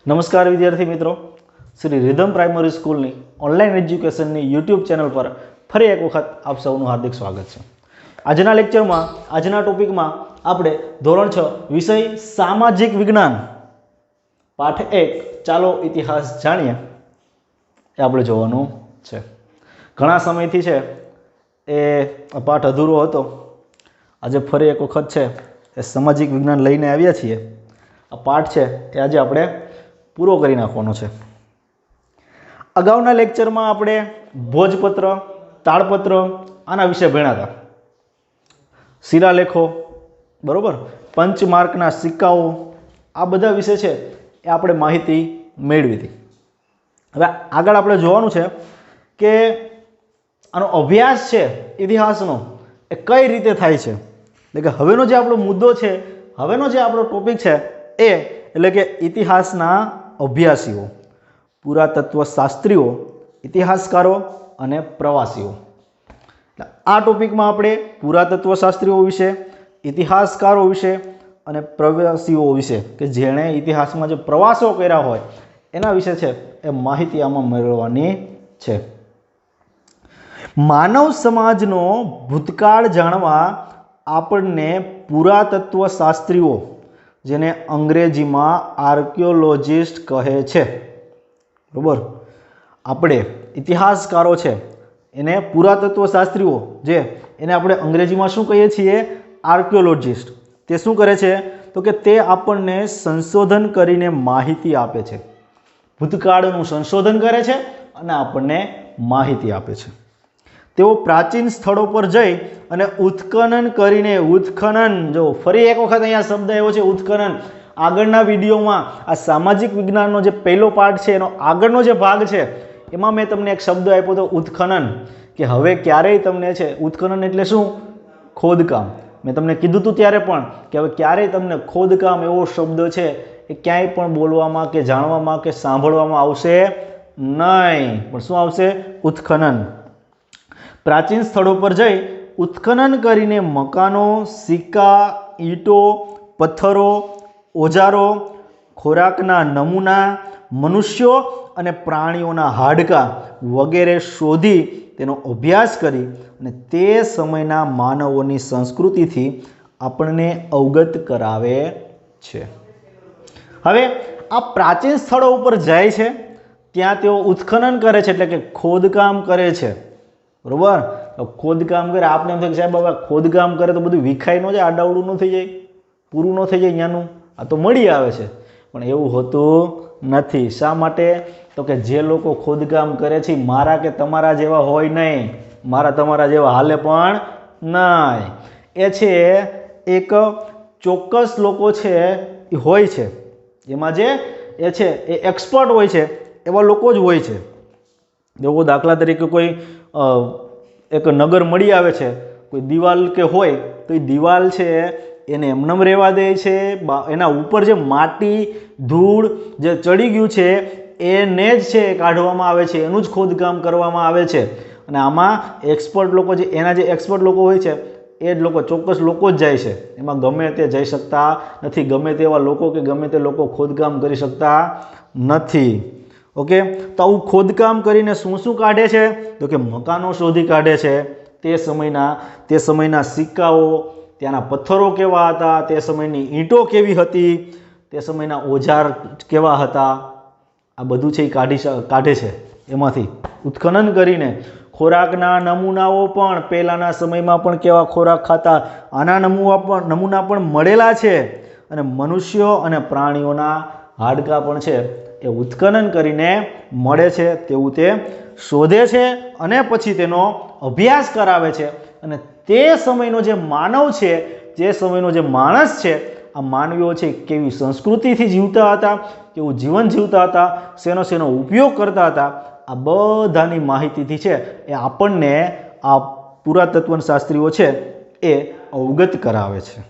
નમસ્કાર વિદ્યાર્થી મિત્રો, શ્રી રિધમ પ્રાઇમરી સ્કૂલની ઓનલાઈન એજ્યુકેશનની યુટ્યુબ ચેનલ પર ફરી એક વખત આપ સૌનું હાર્દિક સ્વાગત છે। આજના લેક્ચરમાં આજના ટોપિકમાં આપણે ધોરણ 6 વિષય સામાજિક વિજ્ઞાન પાઠ 1 ચાલો ઇતિહાસ જાણીએ એ આપણે જોવાનું છે। ઘણા સમયથી છે એ પાઠ અધૂરો હતો, આજે ફરી એક વખત છે એ સામાજિક વિજ્ઞાન લઈને આવ્યા છીએ। આ પાઠ છે એ આજે આપણે પૂરો કરી નાખવાનો છે। અગાઉના લેક્ચરમાં આપણે ભોજપત્ર, તાળપત્ર આના વિશે ભણ્યા હતા, શિલાલેખો, બરોબર, પંચમાર્કના સિક્કાઓ, આ બધા વિશે છે એ આપણે માહિતી મેળવી હતી। હવે આગળ આપણે જોવાનું છે કે આનો અભ્યાસ છે ઇતિહાસનો એ કઈ રીતે થાય છે। એટલે કે હવેનો જે આપણો મુદ્દો છે, હવેનો જે આપણો ટોપિક છે એ એટલે કે ઇતિહાસના અભ્યાસીઓ, પુરાતત્વ શાસ્ત્રીઓ, ઇતિહાસકારો અને પ્રવાસીઓ। આ ટોપિકમાં આપણે પુરાતત્વ શાસ્ત્રીઓ વિશે, ઇતિહાસકારો વિશે અને પ્રવાસીઓ વિશે કે જેણે ઇતિહાસમાં જે પ્રવાસો કર્યા હોય એના વિશે છે એ માહિતી આમાં મેળવવાની છે। માનવ સમાજનો ભૂતકાળ જાણવા આપણને પુરાતત્વ શાસ્ત્રીઓ, જેને અંગ્રેજીમાં આર્કિયોલોજિસ્ટ કહે છે, બરાબર, આપણે ઇતિહાસકારો છે એને પુરાતત્વ શાસ્ત્રીઓ, જે એને આપણે અંગ્રેજીમાં શું કહીએ છીએ, આર્કિયોલોજિસ્ટ, તે શું કરે છે તો કે તે આપણને સંશોધન કરીને માહિતી આપે છે, ભૂતકાળનું સંશોધન કરે છે અને આપણને માહિતી આપે છે। તેઓ પ્રાચીન સ્થળો પર જઈ અને ઉત્ખનન કરીને, ઉત્ખનન, જો ફરી એક વખત અહીંયા શબ્દ આવ્યો છે ઉત્ખનન, આગળના વિડીયોમાં આ સામાજિક વિજ્ઞાનનો જે પહેલો પાર્ટ છે એનો આગળનો જે ભાગ છે એમાં મેં તમને એક શબ્દ આપ્યો હતો ઉત્ખનન, કે હવે ક્યારેય તમને છે ઉત્ખનન એટલે શું, ખોદકામ। મેં તમને કીધું હતું ત્યારે પણ કે હવે ક્યારેય તમને ખોદકામ એવો શબ્દ છે એ ક્યાંય પણ બોલવામાં કે જાણવામાં કે સાંભળવામાં આવશે નહીં, પણ શું આવશે, ઉત્ખનન। પ્રાચીન સ્થળો પર જઈ ઉત્ખનન કરીને મકાનો, સિક્કા, ઈંટો, પથ્થરો, ઓજારો, ખોરાકના નમૂના, મનુષ્યો અને પ્રાણીઓના હાડકાં વગેરે શોધી તેનો અભ્યાસ કરી અને તે સમયના માનવોની સંસ્કૃતિથી આપણને અવગત કરાવે છે। હવે આ પ્રાચીન સ્થળો ઉપર જાય છે, ત્યાં તેઓ ઉત્ખનન કરે છે, એટલે કે ખોદકામ કરે છે, બરોબર। ખોદકામ કરે, આપણે એમ થાય કે સાહેબ બાબા ખોદકામ કરે તો બધું વિખાઈ ન જાય, આડાવડું ન થઈ જાય, પૂરું ન થઈ જાય ત્યાંનું, આ તો મળી આવે છે, પણ એવું હોતું નથી। શા માટે તો કે જે લોકો ખોદકામ કરે છે મારા કે તમારા જેવા હોય નહીં, મારા તમારા જેવા હાલે પણ નહીં, એ છે એક ચોક્કસ લોકો છે એ હોય છે, એમાં જે એ છે એ એક્સપર્ટ હોય છે, એવા લોકો જ હોય છે। જો દાખલા તરીકે કોઈ એક નગર મળી આવે છે, કોઈ દિવાલ કે હોય તો એ દિવાલ છે એને એમનેમ રહેવા દે છે, એના ઉપર જે માટી, ધૂળ જે ચડી ગયું છે એને જ છે કાઢવામાં આવે છે, એનું જ ખોદકામ કરવામાં આવે છે। અને આમાં એક્સપર્ટ લોકો જે એના જે એક્સપર્ટ લોકો હોય છે એ જ લોકો, ચોક્કસ લોકો જ જાય છે, એમાં ગમે તે જઈ શકતા નથી, ગમે તેવા લોકો કે ગમે તે લોકો ખોદકામ કરી શકતા નથી। ઓકે, તો આવું ખોદકામ કરીને શું શું કાઢે છે તો કે મકાનો શોધી કાઢે છે, તે સમયના સિક્કાઓ, ત્યાંના પથ્થરો કેવા હતા, તે સમયની ઈંટો કેવી હતી, તે સમયના ઓજાર કેવા હતા, આ બધું છે એ કાઢે છે એમાંથી ઉત્ખનન કરીને। ખોરાકના નમૂનાઓ પણ, પહેલાના સમયમાં પણ કેવા ખોરાક ખાતા, આના નમૂના પણ મળેલા છે, અને મનુષ્યો અને પ્રાણીઓના હાડકાં પણ છે એ ઉત્ખનન કરીને મળે છે તેવું તે શોધે છે અને પછી તેનો અભ્યાસ કરાવે છે। અને તે સમયનો જે માનવ છે, જે સમયનો જે માણસ છે, આ માનવીઓ છે કેવી સંસ્કૃતિથી જીવતા હતા, કેવું જીવન જીવતા હતા, શેનો ઉપયોગ કરતા હતા, આ બધાની માહિતીથી છે એ આપણને આ પુરાતત્વ શાસ્ત્રીઓ છે એ અવગત કરાવે છે।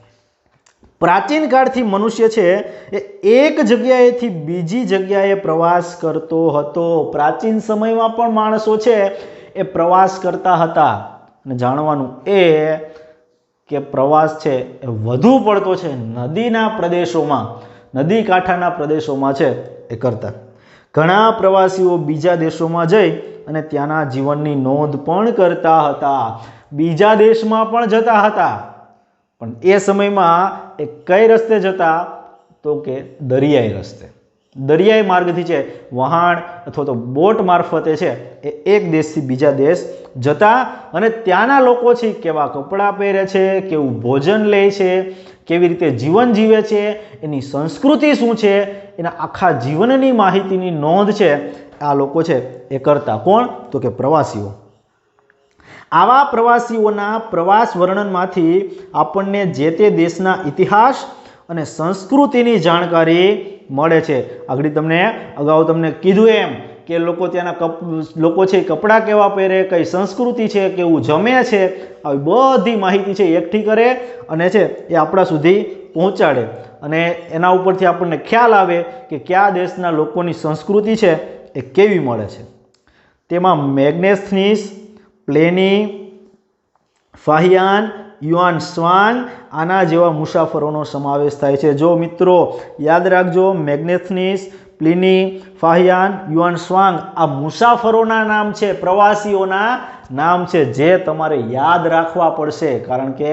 પ્રાચીન કાળથી મનુષ્ય છે એ એક જગ્યાએથી બીજી જગ્યાએ પ્રવાસ કરતો હતો। પ્રાચીન સમયમાં પણ માણસો છે એ પ્રવાસ કરતા હતા, અને જાણવાનું એ કે પ્રવાસ છે એ વધુ પડતો છે નદીના પ્રદેશોમાં, નદી કાંઠાના પ્રદેશોમાં છે એ કરતા. ઘણા પ્રવાસીઓ બીજા દેશોમાં જઈ અને ત્યાંના જીવનની નોંધ પણ કરતા હતા. બીજા દેશમાં પણ જતા હતા, પણ એ સમયમાં એ કઈ રસ્તે જતા? તો કે દરિયાઈ રસ્તે. દરિયાઈ માર્ગથી છે, વહાણ અથવા તો બોટ મારફતે છે એ એક દેશથી બીજા દેશ જતા અને ત્યાંના લોકો છે કેવા કપડાં પહેરે છે, કેવું ભોજન લે છે, કેવી રીતે જીવન જીવે છે, એની સંસ્કૃતિ શું છે, એના આખા જીવનની માહિતીની નોંધ છે આ લોકો છે એ કરતા. કોણ? તો કે પ્રવાસીઓ. આવા પ્રવાસીઓના પ્રવાસ વર્ણનમાંથી આપણને જે તે દેશના ઇતિહાસ અને સંસ્કૃતિની જાણકારી મળે છે. અગાઉ તમને કીધું એમ કે લોકો ત્યાંના લોકો છે કપડાં કેવા પહેરે, કઈ સંસ્કૃતિ છે, કેવું જમે છે, આવી બધી માહિતી છે એકઠી કરે અને છે એ આપણા સુધી પહોંચાડે અને એના ઉપરથી આપણને ખ્યાલ આવે કે કયા દેશના લોકોની સંસ્કૃતિ છે એ કેવી મળે છે. તેમાં મેગ્નેથનીસ, પ્લેની, ફાહિયાન, યુઆન સ્વાંગ આના જેવા મુસાફરોનો સમાવેશ થાય છે. જો મિત્રો યાદ રાખજો, મેગ્નેથનીસ, પ્લિની, ફાહિયાન, યુઆન સ્વાંગ આ મુસાફરોના નામ છે, પ્રવાસીઓના નામ છે જે તમારે યાદ રાખવા પડશે, કારણ કે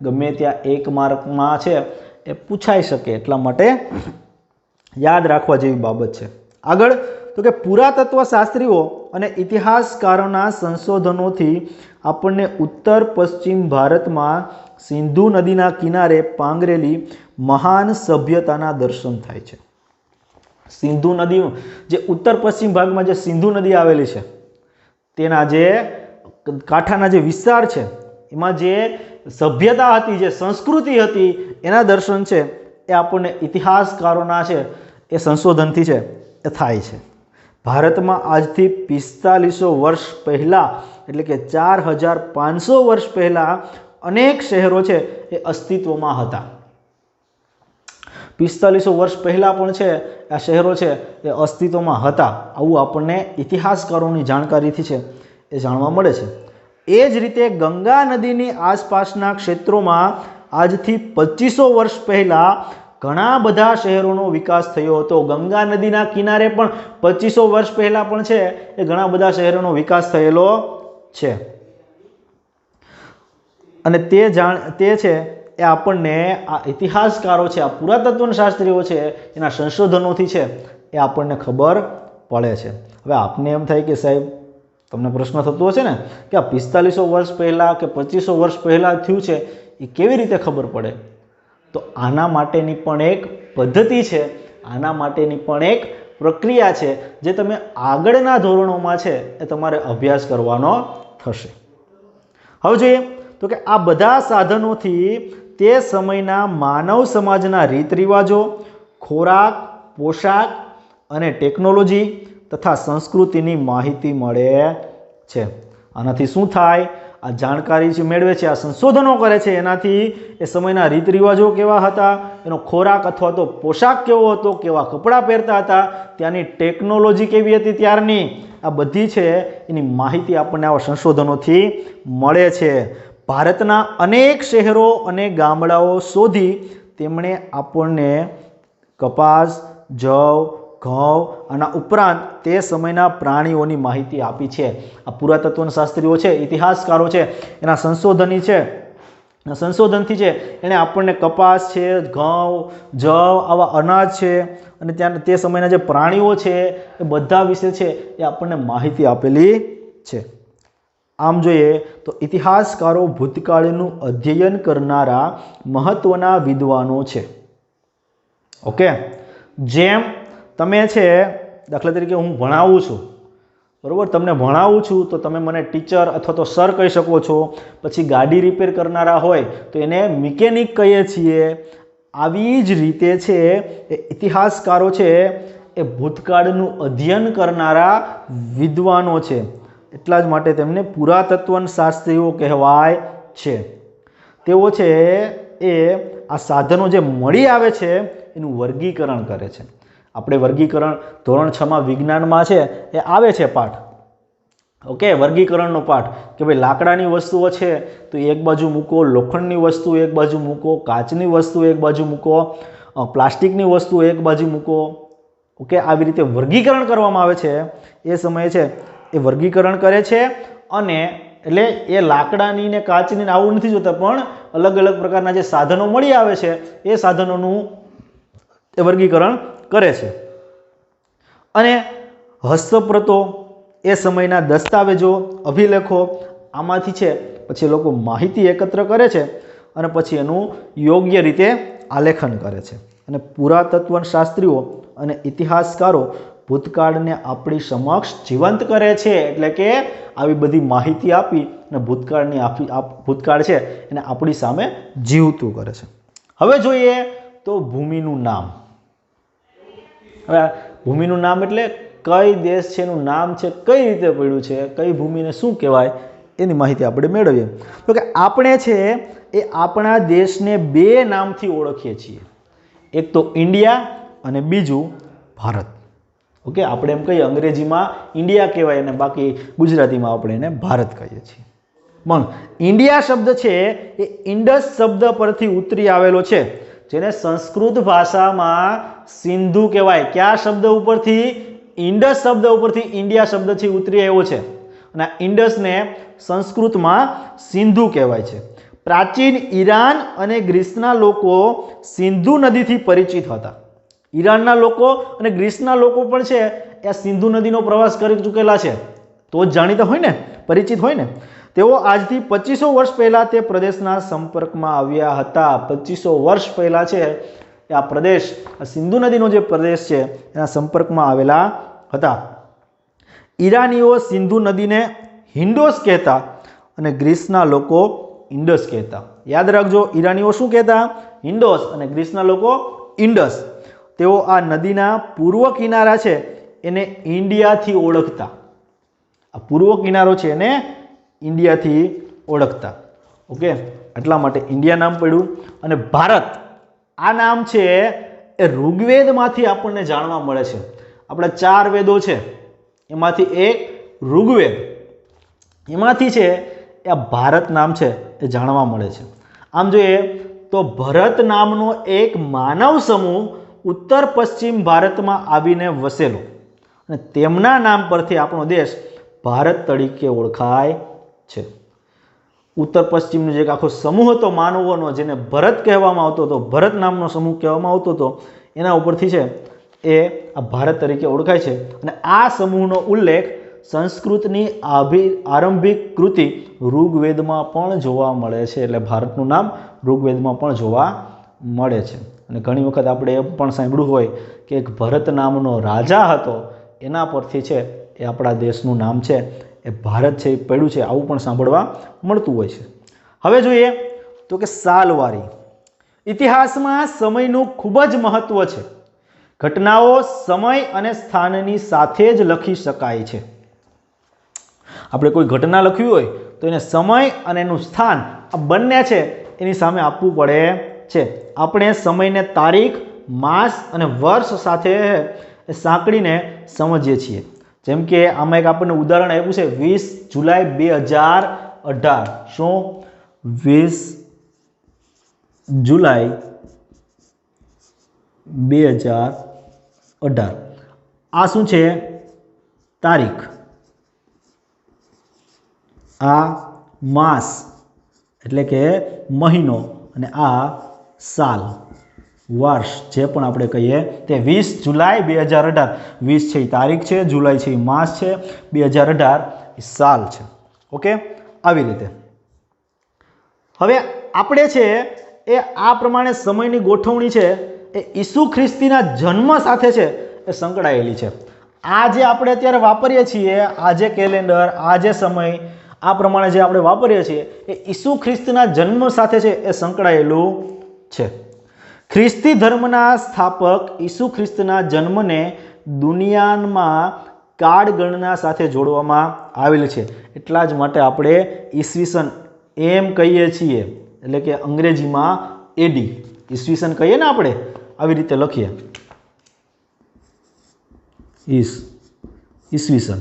ગમે ત્યાં એક માર્કમાં છે એ પૂછાઈ શકે, એટલા માટે યાદ રાખવા જેવી બાબત છે. આગળ તો કે પુરાતત્વ શાસ્ત્રીઓ અને ઇતિહાસકારોના સંશોધનોથી આપણને ઉત્તર પશ્ચિમ ભારતમાં સિંધુ નદીના કિનારે પાંગરેલી મહાન સભ્યતાના દર્શન થાય છે. સિંધુ નદી જે ઉત્તર પશ્ચિમ ભાગમાં જે સિંધુ નદી આવેલી છે તેના જે કાંઠાના જે વિસ્તાર છે એમાં જે સભ્યતા હતી, જે સંસ્કૃતિ હતી એના દર્શન છે એ આપણને ઇતિહાસકારોના છે એ સંશોધનથી છે એ થાય છે. ભારતમાં આજથી 4500 વર્ષ પહેલાં એટલે કે 4500 વર્ષ પહેલાં અનેક શહેરો છે એ અસ્તિત્વમાં હતા. 4500 વર્ષ પહેલાં પણ છે આ શહેરો છે એ અસ્તિત્વમાં હતા. આવું આપણને ઇતિહાસકારોની જાણકારીથી છે એ જાણવા મળે છે. એ જ રીતે ગંગા નદીની આસપાસના ક્ષેત્રોમાં આજથી 2500 વર્ષ પહેલાં ઘણા બધા શહેરોનો વિકાસ થયો હતો. ગંગા નદીના કિનારે પણ 2500 વર્ષ પહેલાં પણ છે એ ઘણા બધા શહેરોનો વિકાસ થયેલો છે અને તે છે એ આપણને આ ઇતિહાસકારો છે, આ પુરાતત્વ શાસ્ત્રીઓ છે એના સંશોધનોથી છે એ આપણને ખબર પડે છે. હવે આપને એમ થાય કે સાહેબ, તમને પ્રશ્ન થતો હશે ને કે આ 4500 વર્ષ પહેલાં કે 2500 વર્ષ પહેલાં થયું છે એ કેવી રીતે ખબર પડે? તો આના માટેની પણ એક પદ્ધતિ છે, આના માટેની પણ એક પ્રક્રિયા છે જે તમે આગળના ધોરણોમાં છે એ તમારે અભ્યાસ કરવાનો થશે. હવે જોઈએ તો કે આ બધા સાધનોથી તે સમયના માનવ સમાજના રીત રિવાજો, ખોરાક, પોશાક અને ટેકનોલોજી તથા સંસ્કૃતિની માહિતી મળે છે. આનાથી શું થાય? આ જાણકારી જે મેળવે છે, આ સંશોધનો કરે છે, એનાથી એ સમયના રીત રિવાજો કેવા હતા, એનો ખોરાક અથવા તો પોશાક કેવો હતો, કેવા કપડાં પહેરતા હતા, ત્યાંની ટેકનોલોજી કેવી હતી ત્યારની, આ બધી છે એની માહિતી આપણને આવા સંશોધનોથી મળે છે. ભારતના અનેક શહેરો અને ગામડાઓ શોધી તેમણે આપણને કપાસ, જવ, ઘઉં આના ઉપરાંત તે સમયના પ્રાણીઓની માહિતી આપી છે. આ પુરાતત્વ શાસ્ત્રીઓ છે, ઇતિહાસકારો છે, એના સંશોધનથી છે એણે આપણને કપાસ છે, ઘઉં, જવ આવા અનાજ છે અને ત્યાં તે સમયના જે પ્રાણીઓ છે એ બધા વિશે છે એ આપણને માહિતી આપેલી છે. આમ જોઈએ તો ઇતિહાસકારો ભૂતકાળનું અધ્યયન કરનારા મહત્વના વિદ્વાનો છે. ઓકે, જેમ તમે છે દાખલા તરીકે હું ભણાવું છું, બરોબર, તમને ભણાવું છું તો તમે મને ટીચર અથવા તો સર કહી શકો છો. પછી ગાડી રિપેર કરનારા હોય તો એને મિકેનિક કહીએ છીએ. આવી જ રીતે છે એ ઇતિહાસકારો છે એ ભૂતકાળનું અધ્યયન કરનારા વિદ્વાનો છે. એટલા જ માટે તેમને પુરાતત્વ શાસ્ત્રીઓ કહેવાય છે. તેઓ છે એ આ સાધનો જે મળી આવે છે એનું વર્ગીકરણ કરે છે. આપણે વર્ગીકરણ ધોરણ 6માં વિજ્ઞાનમાં છે એ આવે છે પાઠ. ઓકે, વર્ગીકરણનો પાઠ કે ભાઈ લાકડાની વસ્તુઓ છે તો એક બાજુ મૂકો, લોખંડની વસ્તુ એક બાજુ મૂકો, કાચની વસ્તુ એક બાજુ મૂકો, પ્લાસ્ટિકની વસ્તુ એક બાજુ મૂકો. ઓકે, આવી રીતે વર્ગીકરણ કરવામાં આવે છે એ સમયે છે એ વર્ગીકરણ કરે છે. અને એટલે એ લાકડાની ને કાચની ને આવું નથી જોતા, પણ અલગ અલગ પ્રકારના જે સાધનો મળી આવે છે એ સાધનોનું એ વર્ગીકરણ કરે છે. અને હસ્તપ્રતો, એ સમયના દસ્તાવેજો, અભિલેખો, આમાંથી છે પછી લોકો માહિતી એકત્ર કરે છે અને પછી એનું યોગ્ય રીતે આલેખન કરે છે. અને પુરાતત્વ શાસ્ત્રીઓ અને ઇતિહાસકારો ભૂતકાળને આપણી સમક્ષ જીવંત કરે છે. એટલે કે આવી બધી માહિતી આપી અને ભૂતકાળ છે એને આપણી સામે જીવતું કરે છે. હવે જોઈએ તો ભૂમિનું નામ. હવે ભૂમિનું નામ એટલે કઈ દેશ છે એનું નામ છે, કઈ રીતે પડ્યું છે, કઈ ભૂમિને શું કહેવાય એની માહિતી આપણે મેળવીએ. તો કે આપણે છે એ આપણા દેશને બે નામથી ઓળખીએ છીએ. એક તો ઇન્ડિયા અને બીજું ભારત. ઓકે, આપણે એમ કહીએ અંગ્રેજીમાં ઇન્ડિયા કહેવાય અને બાકી ગુજરાતીમાં આપણે એને ભારત કહીએ છીએ. પણ ઇન્ડિયા શબ્દ છે એ ઇન્ડસ શબ્દ પરથી ઉતરી આવેલો છે, જેને સંસ્કૃત ભાષામાં સિંધુ કહેવાય. કયા શબ્દ ઉપરથી? ઇન્ડસ શબ્દ ઉપરથી ઇન્ડિયા શબ્દથી ઉતરી આવ્યો છે. અને ઇન્ડસને સંસ્કૃતમાં સિંધુ કહેવાય છે. પ્રાચીન ઈરાન અને ગ્રીસના લોકો સિંધુ નદીથી પરિચિત હતા. ઈરાનના લોકો અને ગ્રીસના લોકો પણ છે એ સિંધુ નદીનો પ્રવાસ કરી ચૂકેલા છે, તો જ જાણીતા હોય ને, પરિચિત હોય ને. તેઓ આજથી 2500 વર્ષ પહેલા તે પ્રદેશના સંપર્કમાં આવ્યા હતા. 2500 વર્ષ પહેલા છે આ પ્રદેશ, આ સિંધુ નદીનો જે પ્રદેશ છે એના સંપર્કમાં આવેલા હતા. ઈરાનીઓ સિંધુ નદીને હિન્ડોસ કહેતા અને ગ્રીસના લોકો ઇન્ડસ કહેતા. યાદ રાખજો, ઈરાનીઓ શું કહેતા? હિન્ડોસ, અને ગ્રીસના લોકો ઇન્ડસ. તેઓ આ નદીના પૂર્વ કિનારા છે એને ઇન્ડિયાથી ઓળખતા. આ પૂર્વ કિનારો છે એને ઇન્ડિયાથી ઓળખતા. ઓકે, એટલા માટે ઇન્ડિયા નામ પડ્યું. અને ભારત, આ નામ છે એ ઋગ્વેદમાંથી આપણને જાણવા મળે છે. આપણા 4 વેદો છે એમાંથી એક ઋગ્વેદ, એમાંથી છે એ ભારત નામ છે એ જાણવા મળે છે. આમ જોઈએ તો ભરત નામનો એક માનવ સમૂહ ઉત્તર પશ્ચિમ ભારતમાં આવીને વસેલો અને તેમના નામ પરથી આપણો દેશ ભારત તરીકે ઓળખાય છે. ઉત્તર પશ્ચિમનો જે આખો સમૂહ હતો માનવોનો, જેને ભરત કહેવામાં આવતો હતો, ભરત નામનો સમૂહ કહેવામાં આવતો હતો, એના ઉપરથી છે એ આ ભારત તરીકે ઓળખાય છે. અને આ સમૂહનો ઉલ્લેખ સંસ્કૃતની આરંભિક કૃતિ ઋગ્વેદમાં પણ જોવા મળે છે. એટલે ભારતનું નામ ઋગ્વેદમાં પણ જોવા મળે છે. અને ઘણી વખત આપણે એ પણ સાંભળ્યું હોય કે એક ભરત નામનો રાજા હતો, એના પરથી છે એ આપણા દેશનું નામ છે એ ભારત છે એ પડ્યું છે, આવું પણ સાંભળવા મળતું હોય છે. હવે જોઈએ તો કે સાલવારી. ઇતિહાસમાં સમયનું ખૂબ જ મહત્વ છે. ઘટનાઓ સમય અને સ્થાનની સાથે જ લખી શકાય છે. આપણે કોઈ ઘટના લખવી હોય તો એને સમય અને એનું સ્થાન આ બંને છે એની સામે આપવું પડે છે. આપણે સમયને તારીખ, માસ અને વર્ષ સાથે સાંકળીને સમજીએ છીએ. જેમ કે આમાં એક આપણને ઉદાહરણ આપ્યું છે 20 જુલાઈ 2018. શું? 20 જુલાઈ 2018. આ શું છે? તારીખ. આ માસ એટલે કે મહિનો, અને આ સાલ, વર્ષ જે પણ આપણે કહીએ તે 20 જુલાઈ 2018. 20 છે એ તારીખ છે, જુલાઈ છે એ માસ છે, 2018 એ સાલ છે. ઓકે, આવી રીતે હવે આપણે છે એ આ પ્રમાણે સમયની ગોઠવણી છે એ ઈસુ ખ્રિસ્તીના જન્મ સાથે છે એ સંકળાયેલી છે. આ જે આપણે અત્યારે વાપરીએ છીએ, આ જે કેલેન્ડર, આ જે સમય, આ પ્રમાણે જે આપણે વાપરીએ છીએ એ ઈસુ ખ્રિસ્તના જન્મ સાથે છે એ સંકળાયેલું છે. ખ્રિસ્તી ધર્મના સ્થાપક ઈસુ ખ્રિસ્તના જન્મને દુનિયામાં કાળગણના સાથે જોડવામાં આવેલ છે. એટલા જ માટે આપણે ઈસવીસન એમ કહીએ છીએ, એટલે કે અંગ્રેજીમાં એડી ઈસવીસન કહીએ ને, આપણે આવી રીતે લખીએ ઈસવીસન.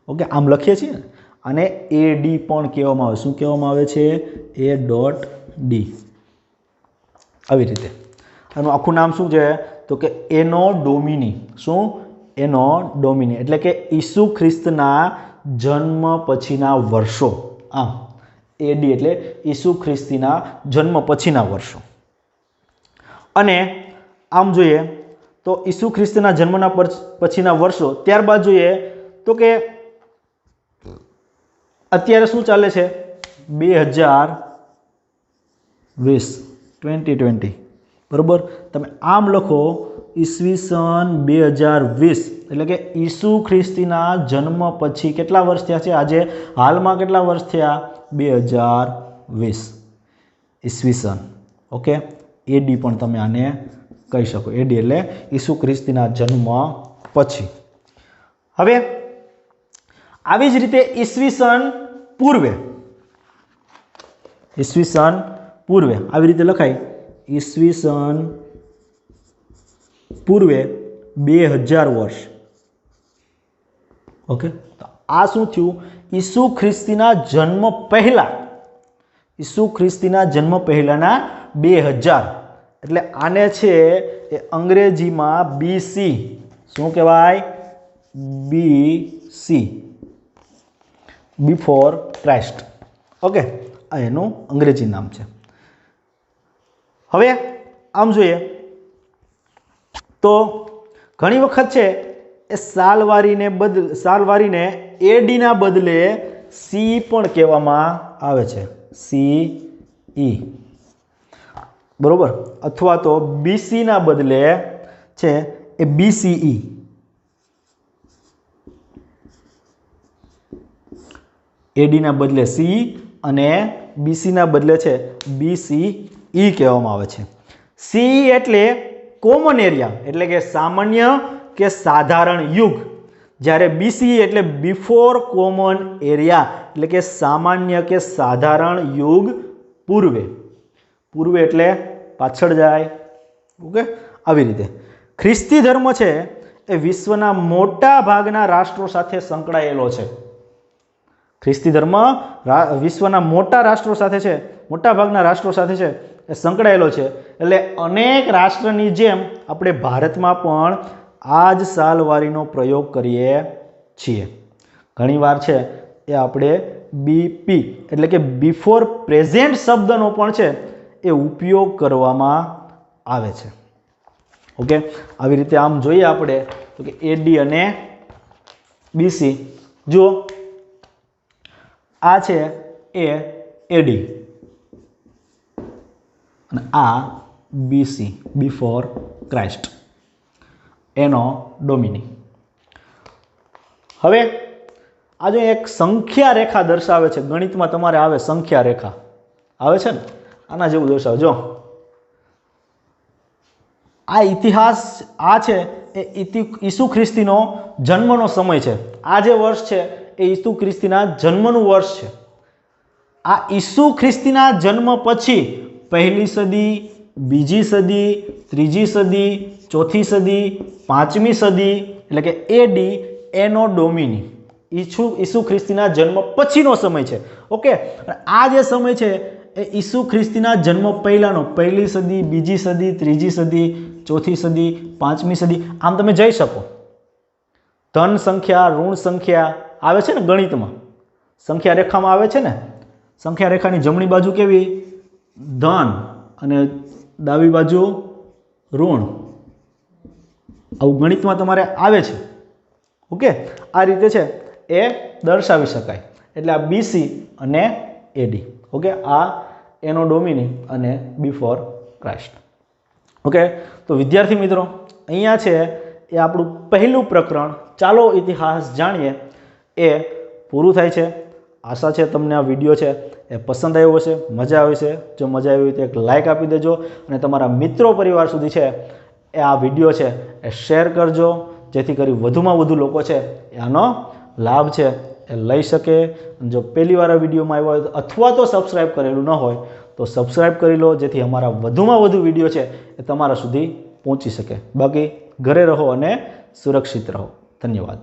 ઓકે, આમ લખીએ છીએ ને, આને એડી પણ કહેવામાં આવે. શું કહેવામાં આવે છે? A.D. આવી રીતે આનું આખું નામ શું છે? તો કે એનો ડોમિની. શું? એનો ડોમિની એટલે કે ઈસુ ખ્રિસ્તના જન્મ પછીના વર્ષો. એડી એટલે ઈસુ ખ્રિસ્તીના જન્મ પછીના વર્ષો. અને આમ જોઈએ તો ઈસુ ખ્રિસ્તના જન્મના પછીના વર્ષો. ત્યારબાદ જોઈએ તો કે અત્યારે શું ચાલે છે? 2020 બરોબર. તમે આમ લખો ઈસવીસન 2020 એટલે કે ઈસુ ખ્રિસ્તીના જન્મ પછી કેટલા વર્ષ થયા છે? આજે હાલમાં કેટલા વર્ષ થયા? 2020 ઈસવીસન. ઓકે, એડી પણ તમે આને કહી શકો. એડી એટલે ઈસુ ખ્રિસ્તીના જન્મ પછી. હવે આવી જ રીતે ઈસવીસન પૂર્વે આવી રીતે લખાય. ઈસવીસન પૂર્વે 2000 વર્ષ. ઓકે, તો આ શું થયું? ઈસુ ખ્રિસ્તીના જન્મ પહેલાના 2000 એટલે આને છે એ અંગ્રેજીમાં બીસી. શું કહેવાય? BC, before Christ. ઓકે, આ એનું અંગ્રેજી નામ છે. હવે આમ જોઈએ તો ઘણી વખત છે એ સાલવારીને એડીના બદલે સી પણ કહેવામાં આવે છે. CE બરોબર. અથવા તો બીસીના બદલે છે એ BCE. એડીના બદલે સી અને બીસીના બદલે છે BCE કહેવામાં આવે છે. સી એટલે કોમન એરિયા એટલે કે સામાન્ય કે સાધારણ યુગ, જ્યારે BCE એટલે બિફોર કોમન એરિયા એટલે કે સામાન્ય કે સાધારણ યુગ પૂર્વે. પૂર્વે એટલે પાછળ જાય. ઓકે, આવી રીતે ખ્રિસ્તી ધર્મ છે એ વિશ્વના મોટા ભાગના રાષ્ટ્રો સાથે સંકળાયેલો છે. ખ્રિસ્તી ધર્મ વિશ્વના મોટા ભાગના રાષ્ટ્રો સાથે છે એ સંકળાયેલો છે. એટલે અનેક રાષ્ટ્રની જેમ આપણે ભારતમાં પણ આ જ સાલવારીનો પ્રયોગ કરીએ છીએ. ઘણીવાર છે એ આપણે બીપી એટલે કે બિફોર પ્રેઝન્ટ શબ્દનો પણ છે એ ઉપયોગ કરવામાં આવે છે. ઓકે, આવી રીતે આમ જોઈએ આપણે તો કે એડી અને બીસી. જુઓ, આ છે એ એડી અને આ BC, બિફોર ક્રાઇસ્ટ, એનો ડોમિની. હવે આ જો એક સંખ્યા રેખા દર્શાવે છે. ગણિતમાં તમારે આવે સંખ્યા રેખા આવે છે ને, આના જેવું દર્શાવે. જો આ ઇતિહાસ, આ છે એ ઈસુ ખ્રિસ્તીનો જન્મનો સમય છે. આ જે વર્ષ છે એ ઈસુ ખ્રિસ્તીના જન્મનું વર્ષ છે. આ ઈસુ ખ્રિસ્તીના જન્મ પછી પહેલી સદી, બીજી સદી, ત્રીજી સદી, ચોથી સદી, પાંચમી સદી એટલે કે એડી એનો ડોમિની ઈસુ ખ્રિસ્તીના જન્મ પછીનો સમય છે. ઓકે, આ જે સમય છે એ ઈસુ ખ્રિસ્તીના જન્મ પહેલાનો, પહેલી સદી, બીજી સદી, ત્રીજી સદી, ચોથી સદી, પાંચમી સદી, આમ તમે જઈ શકો. ધન સંખ્યા, ઋણ સંખ્યા આવે છે ને ગણિતમાં, સંખ્યા રેખામાં આવે છે ને. સંખ્યા રેખાની જમણી બાજુ કેવી? ધન અને ડાબી બાજુ ઋણ. આવું ગણિતમાં તમારે આવે છે. ઓકે, આ રીતે છે એ દર્શાવી શકાય. એટલે આ બીસી અને એડી. ઓકે, આ એનો ડોમિની અને બિફોર ક્રાઇસ્ટ. ઓકે, તો વિદ્યાર્થી મિત્રો, અહીંયા છે એ આપણું પહેલું પ્રકરણ ચાલો ઇતિહાસ જાણીએ એ પૂરું થાય છે. આશા છે તમને આ વિડીયો છે એ પસંદ આવ્યો હશે, મજા આવી છે. જો મજા આવી હોય તો એક લાઇક આપી દેજો અને તમારા મિત્રો પરિવાર સુધી છે એ આ વિડીયો છે એ શેર કરજો, જેથી કરી વધુમાં વધુ લોકો છે એ આનો લાભ છે એ લઈ શકે. જો પહેલી વાર આ વિડીયોમાં આવ્યો હોય અથવા તો સબસ્ક્રાઈબ કરેલું ન હોય તો સબસ્ક્રાઈબ કરી લો, જેથી અમારા વધુમાં વધુ વિડીયો છે એ તમારા સુધી પહોંચી શકે. બાકી ઘરે રહો અને સુરક્ષિત રહો. ધન્યવાદ.